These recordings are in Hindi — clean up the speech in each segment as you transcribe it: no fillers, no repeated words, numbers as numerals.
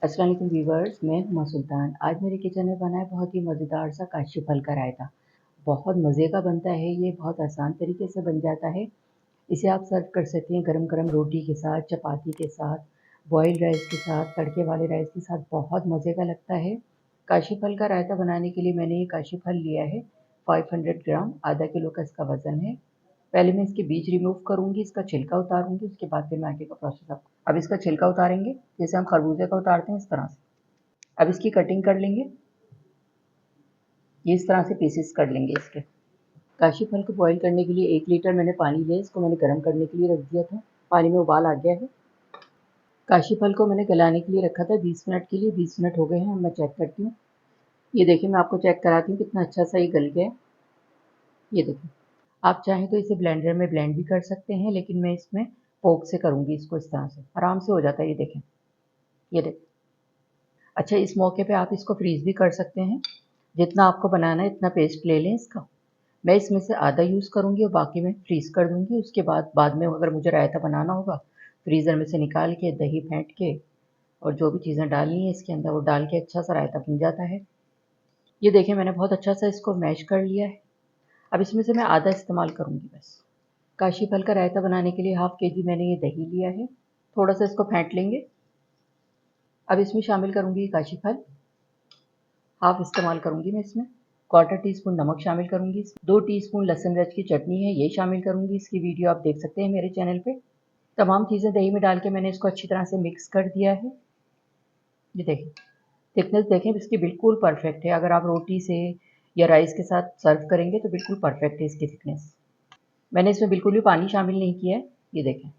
अस्सलाम वालेकुम व्यूवर्स, मैं हुमा सुल्तान। आज मेरे किचन में बना है बहुत ही मज़ेदार सा काशी फल का रायता। बहुत मज़े का बनता है ये, बहुत आसान तरीके से बन जाता है। इसे आप सर्व कर सकते हैं गरम-गरम रोटी के साथ, चपाती के साथ, बॉइल्ड राइस के साथ, तड़के वाले राइस के साथ बहुत मज़े का लगता है। काशी फल का रायता बनाने के लिए मैंने ये काशी फल लिया है 500 ग्राम, आधा किलो का इसका वज़न है। पहले मैं इसके बीज रिमूव करूँगी, इसका छिलका उतारूँगी, उसके बाद फिर मैं आगे का प्रोसेस आपको अब इसका छिलका उतारेंगे, जैसे हम खरबूजे का उतारते हैं इस तरह से। अब इसकी कटिंग कर लेंगे, ये इस तरह से पीसेस कर लेंगे इसके। काशी फल को बॉईल करने के लिए 1 लीटर मैंने पानी लिया, इसको मैंने गर्म करने के लिए रख दिया था। पानी में उबाल आ गया है। काशी फल को मैंने गलाने के लिए रखा था 20 मिनट के लिए, 20 मिनट हो गए हैं। अब मैं चेक करती हूँ। ये देखिए, मैं आपको चेक कराती हूँ कितना अच्छा सा ये गल गया है। ये देखिए, आप चाहें तो इसे ब्लेंडर में ब्लेंड भी कर सकते हैं, लेकिन मैं इसमें फोक से करूँगी इसको। इस तरह से आराम से हो जाता है। ये देखें, ये देखें। अच्छा, इस मौके पे आप इसको फ्रीज़ भी कर सकते हैं। जितना आपको बनाना है इतना पेस्ट ले लें इसका। मैं इसमें से आधा यूज़ करूँगी और बाकी मैं फ्रीज़ कर दूँगी। उसके बाद में अगर मुझे रायता बनाना होगा, फ्रीज़र में से निकाल के दही फेंट के और जो भी चीज़ें डालनी है इसके अंदर वो डाल के अच्छा सा रायता बन जाता है। ये देखिए, मैंने बहुत अच्छा सा इसको मैश कर लिया है। अब इसमें से मैं आधा इस्तेमाल करूँगी बस। काशी फल का रायता बनाने के लिए हाफ़ केजी मैंने ये दही लिया है। थोड़ा सा इसको फेंट लेंगे। अब इसमें शामिल करूँगी काशी फल, हाफ़ इस्तेमाल करूँगी मैं इसमें। क्वार्टर टीस्पून नमक शामिल करूँगी। 2 टीस्पून लहसुन मिर्च की चटनी है, ये शामिल करूँगी। इसकी वीडियो आप देख सकते हैं मेरे चैनल पे। तमाम चीज़ें दही में डाल के मैंने इसको अच्छी तरह से मिक्स कर दिया है। ये देखिए, थिकनेस देखें इसकी बिल्कुल परफेक्ट है। अगर आप रोटी से या राइस के साथ सर्व करेंगे तो बिल्कुल परफेक्ट है इसकी थिकनेस। मैंने इसमें बिल्कुल भी पानी शामिल नहीं किया है। ये देखें,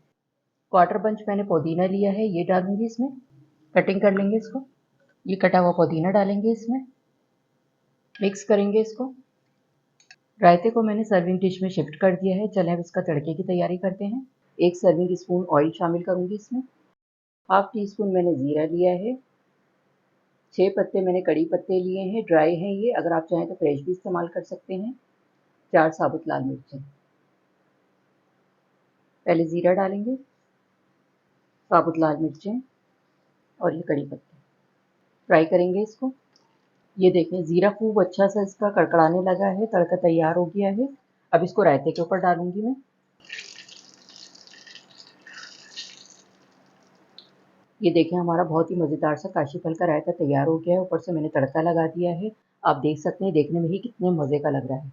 क्वार्टर बंच मैंने पुदीना लिया है, ये डालूँगी इसमें। कटिंग कर लेंगे इसको। ये कटा हुआ पुदीना डालेंगे इसमें। मिक्स करेंगे इसको। रायते को मैंने सर्विंग डिश में शिफ्ट कर दिया है। चलें अब इसका तड़के की तैयारी करते हैं। 1 सर्विंग स्पून ऑयल शामिल करूँगी इसमें। हाफ़ टी स्पून मैंने ज़ीरा लिया है। 6 पत्ते मैंने कड़ी पत्ते लिए हैं, ड्राई हैं ये। अगर आप चाहें तो फ्रेश भी इस्तेमाल कर सकते हैं। 4 साबुत लाल मिर्चें। पहले ज़ीरा डालेंगे, साबुत लाल मिर्चें और ये कड़ी पत्ते। फ्राई करेंगे इसको। ये देखें, ज़ीरा खूब अच्छा सा इसका कड़कड़ाने लगा है, तड़का तैयार हो गया है। अब इसको रायते के ऊपर डालूँगी मैं। ये देखें, हमारा बहुत ही मज़ेदार सा काशी फल का रायता तैयार हो गया है। ऊपर से मैंने तड़का लगा दिया है। आप देख सकते हैं, देखने में ही कितने मज़े का लग रहा है।